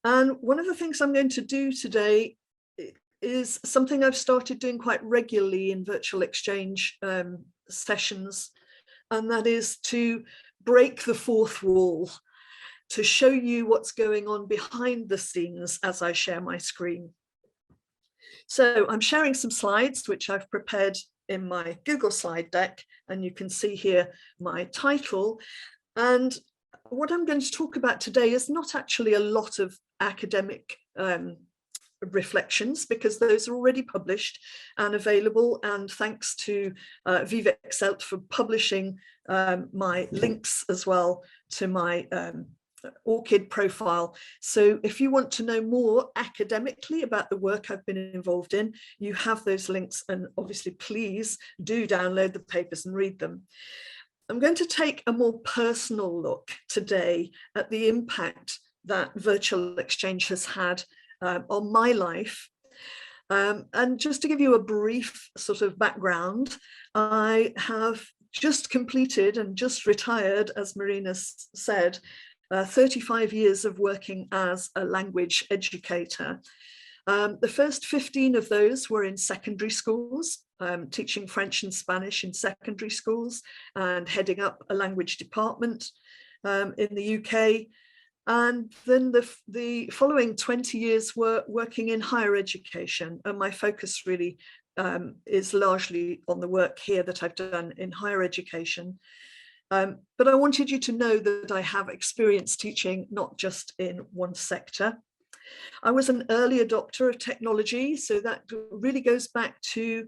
And one of the things I'm going to do today is something I've started doing quite regularly in virtual exchange sessions, and that is to break the fourth wall, to show you what's going on behind the scenes as I share my screen. So I'm sharing some slides which I've prepared in my Google slide deck, and you can see here my title. And what I'm going to talk about today is not actually a lot of academic reflections, because those are already published and available, and thanks to ViVEXELT for publishing my links as well to my ORCID profile. So if you want to know more academically about the work I've been involved in, you have those links, and obviously please do download the papers and read them. I'm going to take a more personal look today at the impact that virtual exchange has had on my life. And just to give you a brief sort of background, I have just completed and just retired, as Marina said, 35 years of working as a language educator. The first 15 of those were in secondary schools, teaching French and Spanish in secondary schools and heading up a language department in the UK. And then the following 20 years were working in higher education. And my focus really is largely on the work here that I've done in higher education. But I wanted you to know that I have experience teaching not just in one sector. I was an early adopter of technology, so that really goes back to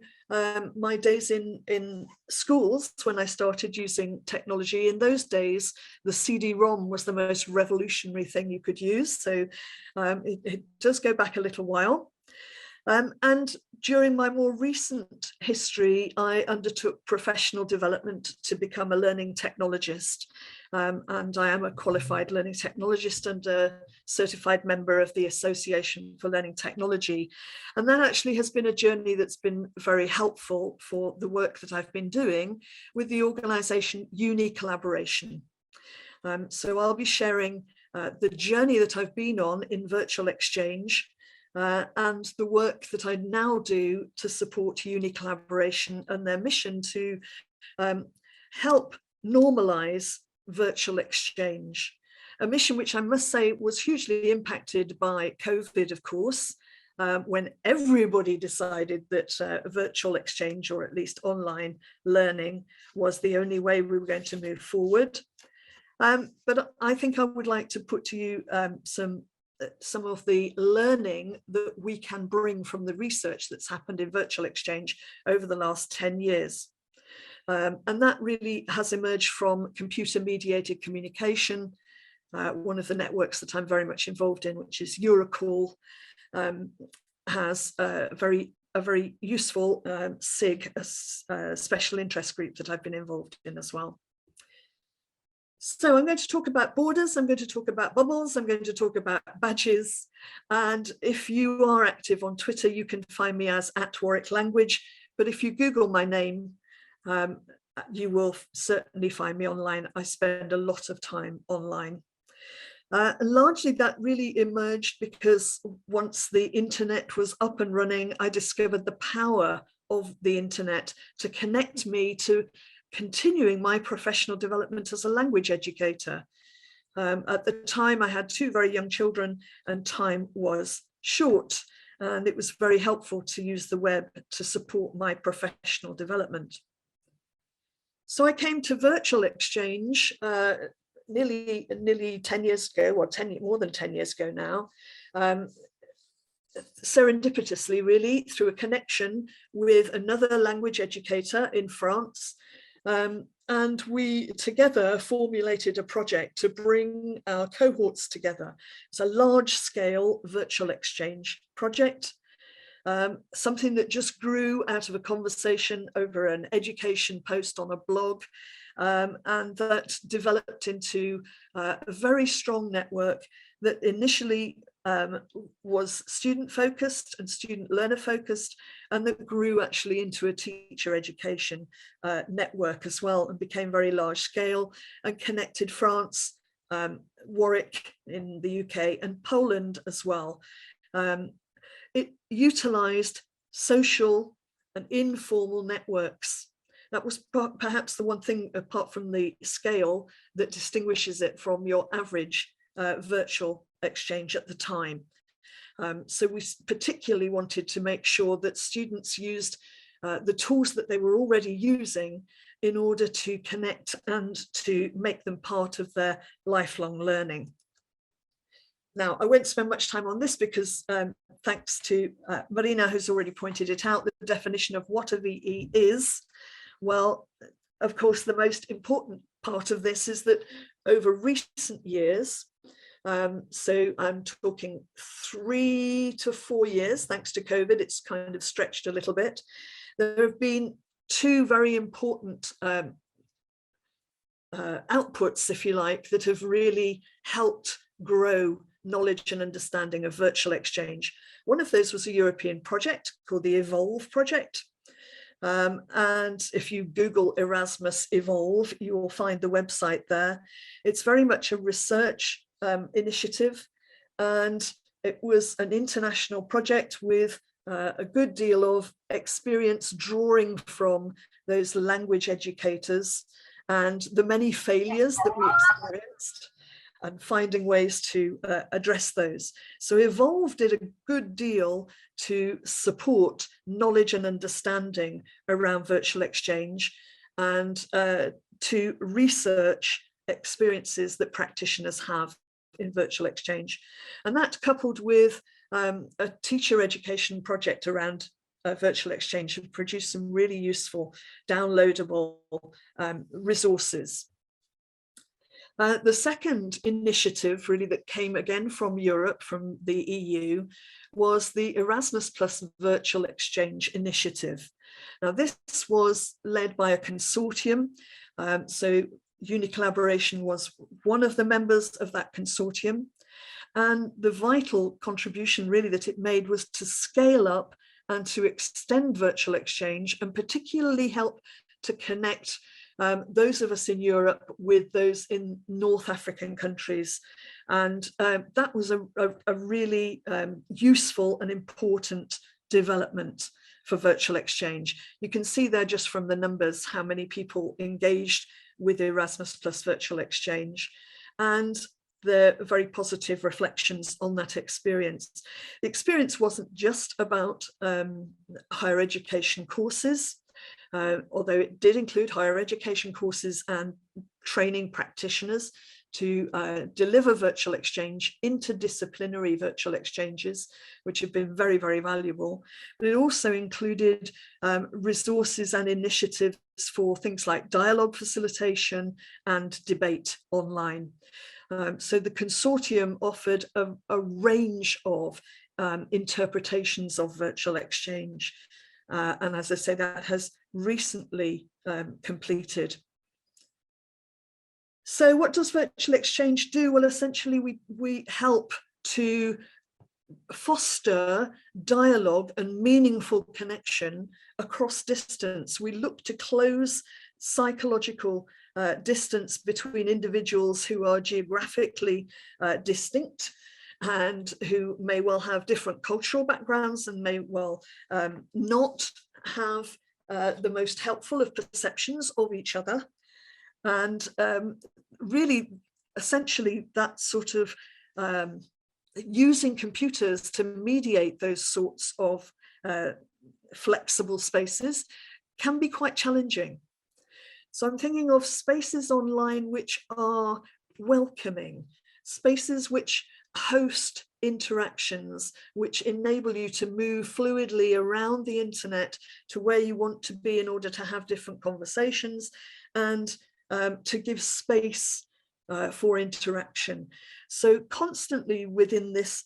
my days in schools when I started using technology. In those days, the CD-ROM was the most revolutionary thing you could use, so it does go back a little while. And during my more recent history, I undertook professional development to become a learning technologist. And I am a qualified learning technologist and a certified member of the Association for Learning Technology. And that actually has been a journey that's been very helpful for the work that I've been doing with the organization Uni Collaboration. So I'll be sharing the journey that I've been on in virtual exchange, and the work that I now do to support Uni Collaboration and their mission to help normalize virtual exchange, a mission which I must say was hugely impacted by COVID, of course, when everybody decided that virtual exchange, or at least online learning, was the only way we were going to move forward. But I think I would like to put to you some of the learning that we can bring from the research that's happened in virtual exchange over the last 10 years. And that really has emerged from computer-mediated communication. One of the networks that I'm very much involved in, which is Eurocall, has a very useful SIG, a special interest group that I've been involved in as well. So I'm going to talk about borders, I'm going to talk about bubbles, I'm going to talk about badges. And if you are active on Twitter, you can find me as @WarwickLanguage. But if you Google my name, you will certainly find me online. I spend a lot of time online. Largely that really emerged because once the internet was up and running, I discovered the power of the internet to connect me to continuing my professional development as a language educator. At the time, I had 2 very young children and time was short, and it was very helpful to use the web to support my professional development. So I came to virtual exchange nearly 10 years ago, or more than 10 years ago now, serendipitously really, through a connection with another language educator in France. And we together formulated a project to bring our cohorts together. It's a large-scale virtual exchange project, something that just grew out of a conversation over an education post on a blog, and that developed into a very strong network that initially was student focused and student learner focused, and that grew actually into a teacher education network as well, and became very large scale and connected France Warwick in the UK, and Poland as well. It utilised social and informal networks. That was perhaps the one thing, apart from the scale, that distinguishes it from your average virtual exchange at the time. So we particularly wanted to make sure that students used the tools that they were already using in order to connect and to make them part of their lifelong learning. Now, I won't spend much time on this because thanks to Marina, who's already pointed it out, the definition of what a VE is. Well, of course, the most important part of this is that over recent years, so I'm talking 3 to 4 years, thanks to COVID, it's kind of stretched a little bit. There have been 2 very important outputs, if you like, that have really helped grow knowledge and understanding of virtual exchange. One of those was a European project called the Evolve project. And if you Google Erasmus Evolve, you will find the website there. It's very much a research initiative, and it was an international project with a good deal of experience drawing from those language educators and the many failures that we experienced, and finding ways to address those. So Evolve did a good deal to support knowledge and understanding around virtual exchange, and to research experiences that practitioners have in virtual exchange. And that, coupled with a teacher education project around virtual exchange, have produced some really useful downloadable resources. The second initiative, really, that came again from Europe, from the EU, was the Erasmus Plus Virtual Exchange Initiative. Now, this was led by a consortium. So Uni-Collaboration was one of the members of that consortium. And the vital contribution, really, that it made was to scale up and to extend virtual exchange, and particularly help to connect those of us in Europe with those in North African countries. And that was a really useful and important development for virtual exchange. You can see there, just from the numbers, how many people engaged with Erasmus Plus Virtual Exchange, and the very positive reflections on that experience. The experience wasn't just about higher education courses, although it did include higher education courses and training practitioners to deliver virtual exchange, interdisciplinary virtual exchanges, which have been very, very valuable. But it also included resources and initiatives for things like dialogue facilitation and debate online. So the consortium offered a range of interpretations of virtual exchange. And as I say, that has recently completed. So what does virtual exchange do? Well, essentially, we help to foster dialogue and meaningful connection across distance. We look to close psychological distance between individuals who are geographically distinct, and who may well have different cultural backgrounds, and may well not have the most helpful of perceptions of each other. And really, essentially, that sort of using computers to mediate those sorts of flexible spaces can be quite challenging. So I'm thinking of spaces online which are welcoming, spaces which host interactions, which enable you to move fluidly around the internet to where you want to be in order to have different conversations, and to give space for interaction. So constantly within this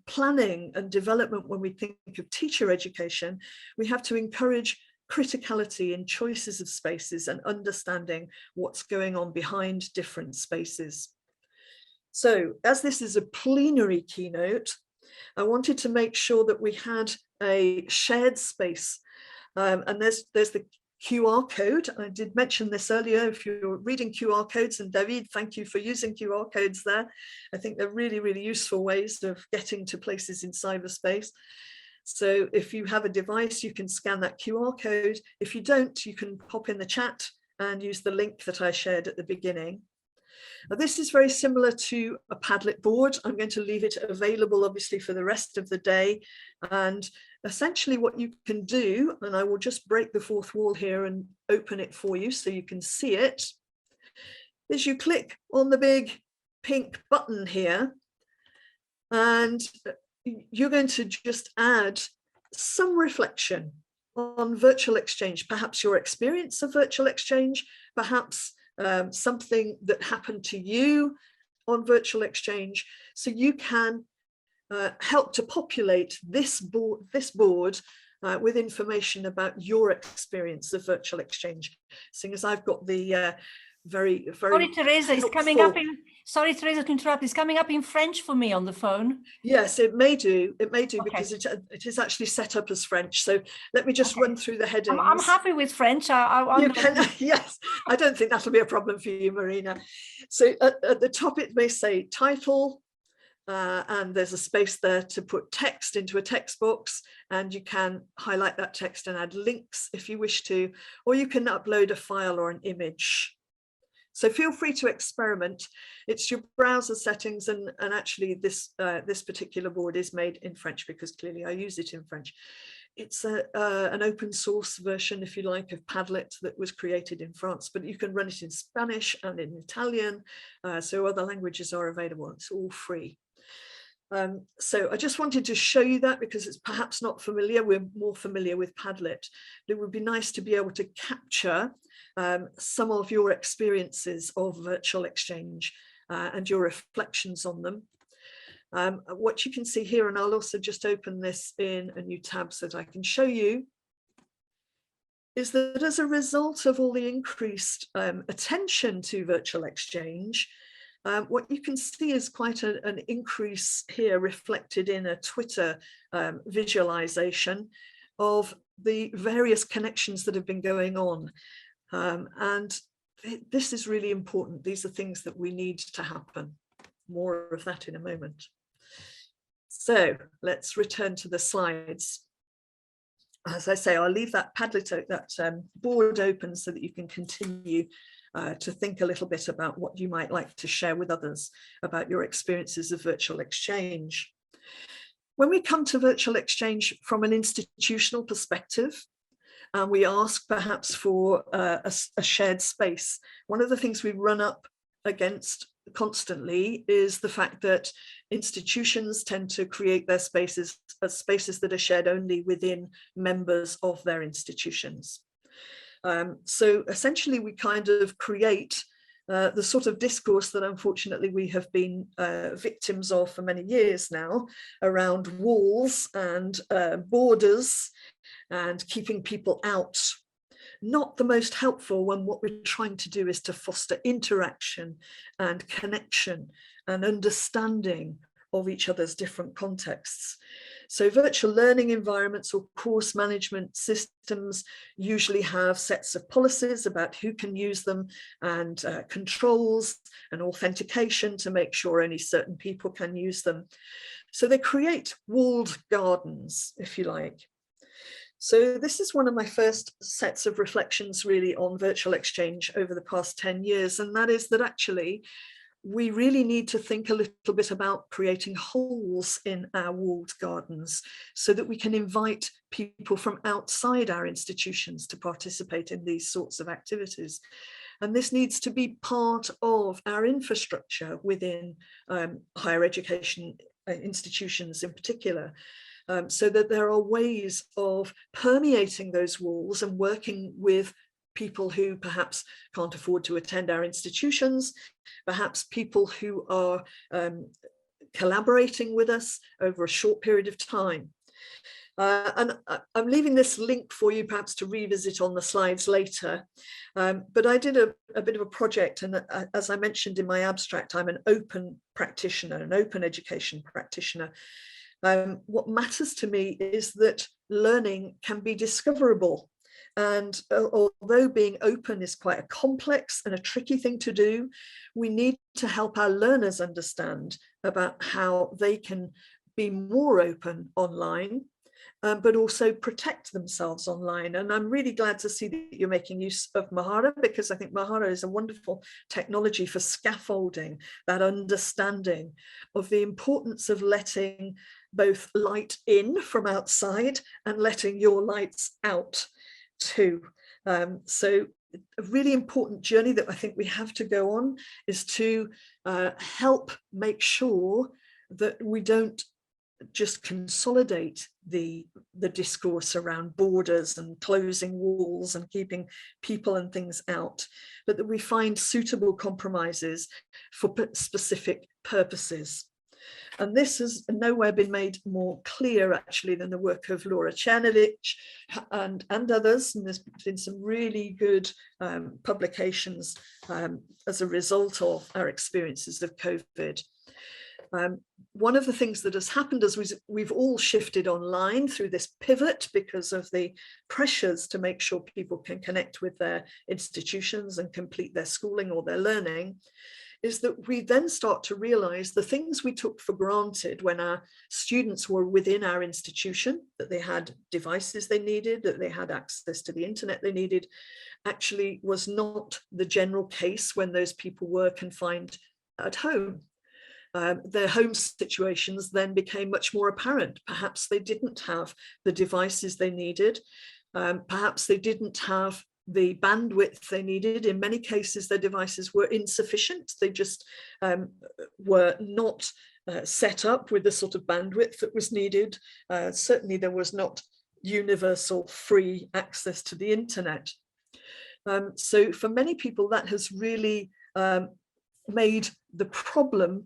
planning and development, when we think of teacher education, we have to encourage criticality in choices of spaces and understanding what's going on behind different spaces. So as this is a plenary keynote, I wanted to make sure that we had a shared space. And there's the QR code. I did mention this earlier. If you're reading QR codes, and David, thank you for using QR codes there. I think they're really, really useful ways of getting to places in cyberspace. So if you have a device, you can scan that QR code. If you don't, you can pop in the chat and use the link that I shared at the beginning. Now, this is very similar to a Padlet board. I'm going to leave it available, obviously, for the rest of the day. And essentially what you can do, and I will just break the fourth wall here and open it for you so you can see it, is you click on the big pink button here, and you're going to just add some reflection on virtual exchange, perhaps your experience of virtual exchange, perhaps something that happened to you on virtual exchange, so you can help to populate this board with information about your experience of virtual exchange. Seeing as I've got the very Sorry, Teresa, it's coming up in. Sorry, Teresa, to interrupt. It's coming up in French for me on the phone. Yes, it may do. It may do, okay. Because it is actually set up as French. So let me just run through the headings. I'm happy with French. You can, yes, I don't think that'll be a problem for you, Marina. So at the top, it may say title, and there's a space there to put text into a text box, and you can highlight that text and add links if you wish to, or you can upload a file or an image. So feel free to experiment. It's your browser settings, and actually this particular board is made in French because clearly I use it in French. It's an open source version, if you like, of Padlet that was created in France, but you can run it in Spanish and in Italian, so other languages are available. It's all free. So I just wanted to show you that because it's perhaps not familiar. We're more familiar with Padlet. It would be nice to be able to capture some of your experiences of virtual exchange and your reflections on them. What you can see here, and I'll also just open this in a new tab so that I can show you, is that as a result of all the increased attention to virtual exchange, what you can see is quite an increase here reflected in a Twitter visualization of the various connections that have been going on. And this is really important. These are things that we need to happen. More of that in a moment. So let's return to the slides. As I say, I'll leave that Padlet, that board open so that you can continue to think a little bit about what you might like to share with others about your experiences of virtual exchange. When we come to virtual exchange from an institutional perspective, and we ask perhaps for a shared space, one of the things we run up against constantly is the fact that institutions tend to create their spaces as spaces that are shared only within members of their institutions. So essentially we kind of create the sort of discourse that unfortunately we have been victims of for many years now around walls and borders and keeping people out. Not the most helpful when what we're trying to do is to foster interaction and connection and understanding of each other's different contexts. So virtual learning environments or course management systems usually have sets of policies about who can use them and controls and authentication to make sure only certain people can use them. So they create walled gardens, if you like. So this is one of my first sets of reflections really on virtual exchange over the past 10 years, and that is that actually we really need to think a little bit about creating holes in our walled gardens so that we can invite people from outside our institutions to participate in these sorts of activities. And this needs to be part of our infrastructure within higher education institutions in particular. So that there are ways of permeating those walls and working with people who perhaps can't afford to attend our institutions, perhaps people who are collaborating with us over a short period of time. And I'm leaving this link for you perhaps to revisit on the slides later. But I did a bit of a project, and as I mentioned in my abstract, I'm an open practitioner, an open education practitioner. What matters to me is that learning can be discoverable. And although being open is quite a complex and a tricky thing to do, we need to help our learners understand about how they can be more open online, but also protect themselves online. And I'm really glad to see that you're making use of Mahara, because I think Mahara is a wonderful technology for scaffolding that understanding of the importance of letting both light in from outside and letting your lights out too. So a really important journey that I think we have to go on is to help make sure that we don't just consolidate the discourse around borders and closing walls and keeping people and things out, but that we find suitable compromises for specific purposes. And this has nowhere been made more clear, actually, than the work of Laura Czernovich and others. And there's been some really good publications as a result of our experiences of COVID. One of the things that has happened is we've all shifted online through this pivot because of the pressures to make sure people can connect with their institutions and complete their schooling or their learning, is that we then start to realize the things we took for granted when our students were within our institution, that they had devices they needed, that they had access to the internet they needed, actually was not the general case when those people were confined at home. Their home situations then became much more apparent. Perhaps they didn't have the devices they needed. Perhaps they didn't have the bandwidth they needed. In many cases, their devices were insufficient. They just were not set up with the sort of bandwidth that was needed. Certainly, there was not universal free access to the internet. So for many people, that has really made the problem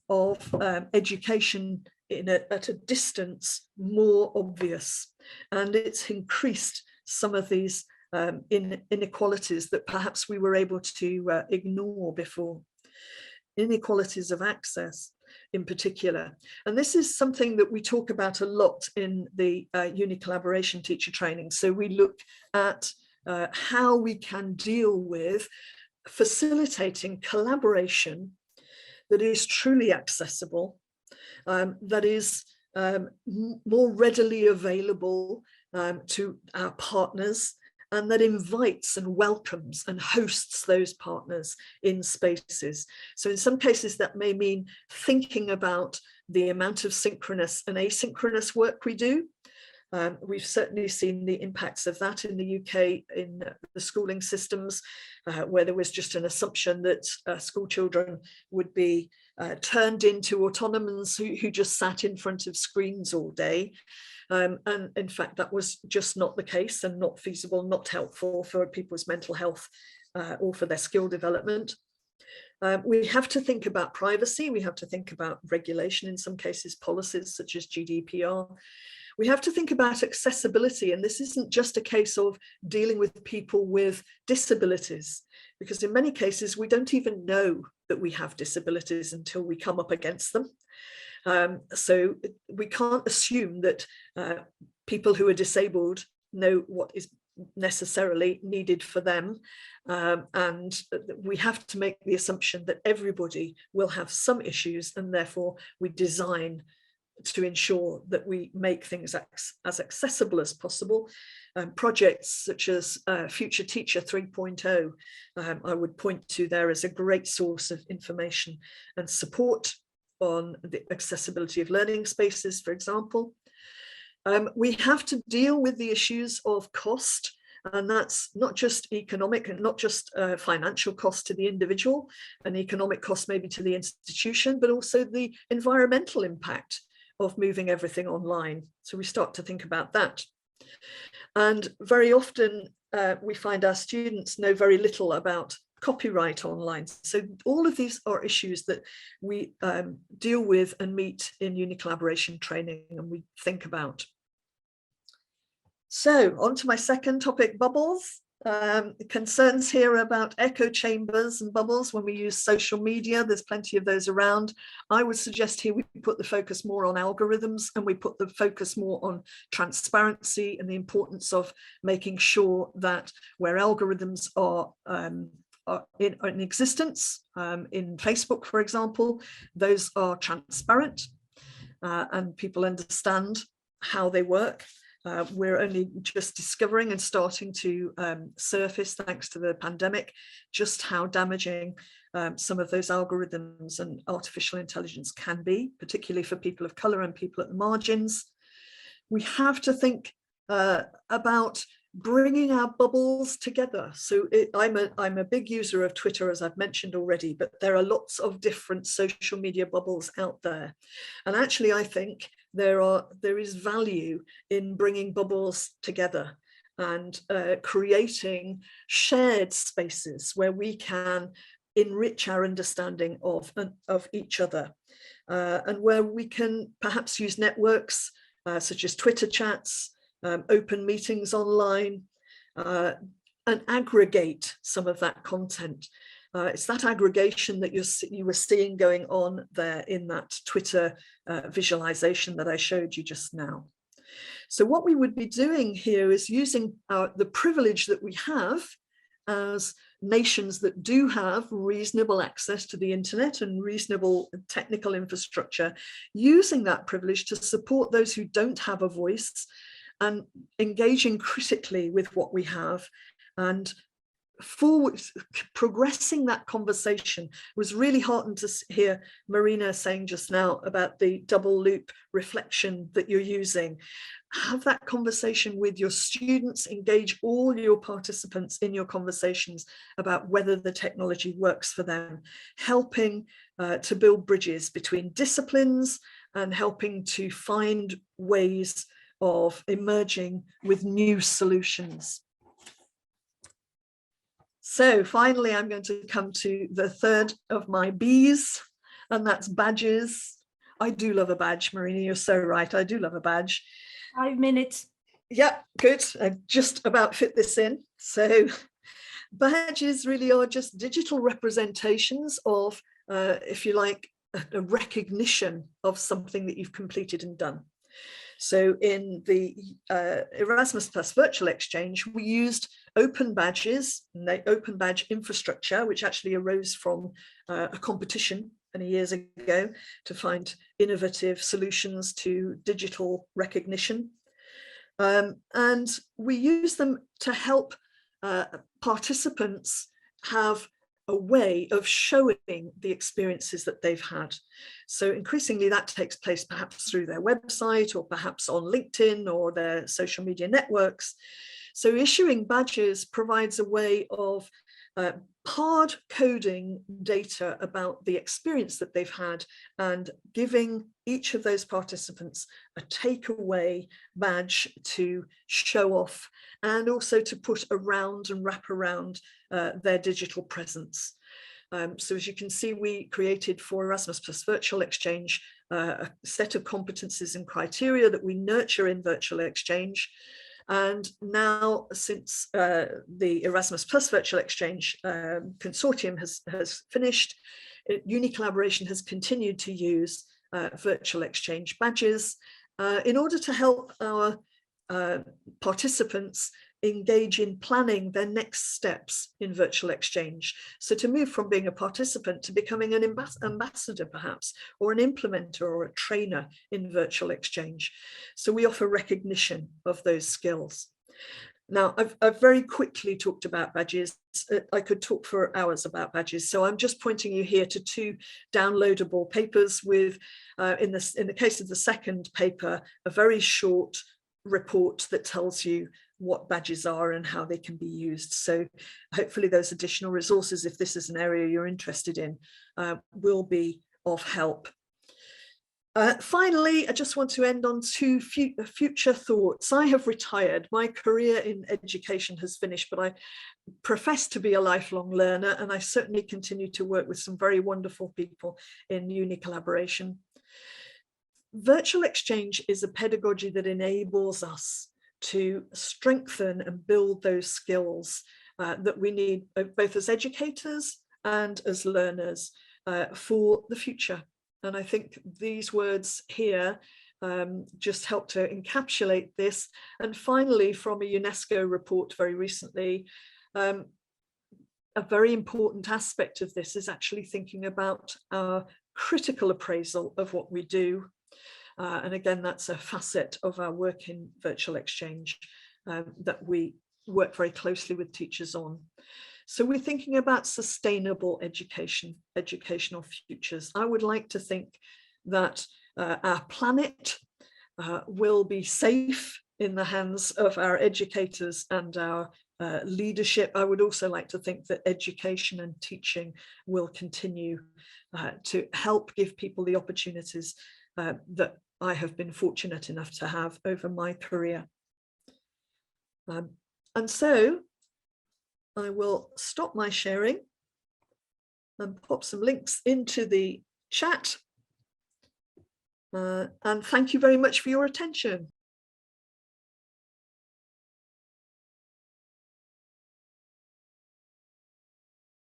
of education at a distance more obvious, and it's increased some of these inequalities that perhaps we were able to ignore before. Inequalities of access in particular. And this is something that we talk about a lot in the uni collaboration teacher training. So we look at how we can deal with facilitating collaboration that is truly accessible, that is more readily available to our partners, and that invites and welcomes and hosts those partners in spaces. So in some cases that may mean thinking about the amount of synchronous and asynchronous work we do. We've certainly seen the impacts of that in the UK in the schooling systems, where there was just an assumption that school children would be turned into autonomons who just sat in front of screens all day. And in fact, that was just not the case and not feasible, not helpful for people's mental health or for their skill development. We have to think about privacy. We have to think about regulation, in some cases, policies such as GDPR. We have to think about accessibility, and this isn't just a case of dealing with people with disabilities, because in many cases we don't even know that we have disabilities until we come up against them. So we can't assume that people who are disabled know what is necessarily needed for them, and we have to make the assumption that everybody will have some issues, and therefore we design to ensure that we make things as accessible as possible. Projects such as Future Teacher 3.0, I would point to there as a great source of information and support on the accessibility of learning spaces, for example. We have to deal with the issues of cost, and that's not just economic and not just financial cost to the individual, and economic cost maybe to the institution, but also the environmental impact of moving everything online. So we start to think about that. And very often we find our students know very little about copyright online. So all of these are issues that we deal with and meet in uni collaboration training and we think about. So on to my second topic, bubbles. Concerns here about echo chambers and bubbles when we use social media. There's plenty of those around. I would suggest here we put the focus more on algorithms, and we put the focus more on transparency and the importance of making sure that where algorithms are in existence, in Facebook, for example, those are transparent and people understand how they work. We're only just discovering and starting to surface, thanks to the pandemic, just how damaging some of those algorithms and artificial intelligence can be, particularly for people of colour and people at the margins. We have to think about bringing our bubbles together. So I'm a big user of Twitter, as I've mentioned already, but there are lots of different social media bubbles out there. And actually, I think there is value in bringing bubbles together and creating shared spaces where we can enrich our understanding of each other, and where we can perhaps use networks such as Twitter chats, open meetings online, and aggregate some of that content. It's that aggregation that you were seeing going on there in that Twitter visualization that I showed you just now. So what we would be doing here is using the privilege that we have as nations that do have reasonable access to the internet and reasonable technical infrastructure, using that privilege to support those who don't have a voice, and engaging critically with what we have and progressing that conversation. It was really heartened to hear Marina saying just now about the double loop reflection that you're using. Have that conversation with your students, engage all your participants in your conversations about whether the technology works for them, helping to build bridges between disciplines and helping to find ways of emerging with new solutions. So finally, I'm going to come to the third of my B's, and that's badges. I do love a badge, Marina, you're so right. I do love a badge. 5 minutes. Yeah, good. I just about fit this in. So badges really are just digital representations of, if you like, a recognition of something that you've completed and done. So in the Erasmus Plus Virtual Exchange, we used open badges, and the open badge infrastructure, which actually arose from a competition many years ago to find innovative solutions to digital recognition. And we use them to help participants have a way of showing the experiences that they've had. So increasingly that takes place perhaps through their website or perhaps on LinkedIn or their social media networks. So issuing badges provides a way of hard coding data about the experience that they've had and giving each of those participants a takeaway badge to show off and also to put around and wrap around their digital presence. So as you can see, we created for Erasmus Plus Virtual Exchange a set of competencies and criteria that we nurture in virtual exchange. And now, since the Erasmus Plus Virtual Exchange consortium has finished, Uni Collaboration has continued to use virtual exchange badges in order to help our participants engage in planning their next steps in virtual exchange. So to move from being a participant to becoming an ambassador perhaps, or an implementer or a trainer in virtual exchange. So we offer recognition of those skills. Now, I've very quickly talked about badges. I could talk for hours about badges. So I'm just pointing you here to 2 downloadable papers with, in the case of the second paper, a very short report that tells you what badges are and how they can be used. So hopefully those additional resources, if this is an area you're interested in, will be of help. Finally, I just want to end on 2 future thoughts. I have retired. My career in education has finished, but I profess to be a lifelong learner, and I certainly continue to work with some very wonderful people in Uni Collaboration. Virtual exchange is a pedagogy that enables us to strengthen and build those skills that we need both as educators and as learners for the future. And I think these words here just help to encapsulate this. And finally, from a UNESCO report very recently, a very important aspect of this is actually thinking about our critical appraisal of what we do. And again, that's a facet of our work in virtual exchange that we work very closely with teachers on. So we're thinking about sustainable educational futures. I would like to think that our planet will be safe in the hands of our educators and our leadership. I would also like to think that education and teaching will continue to help give people the opportunities that I have been fortunate enough to have over my career. And so I will stop my sharing and pop some links into the chat. And thank you very much for your attention.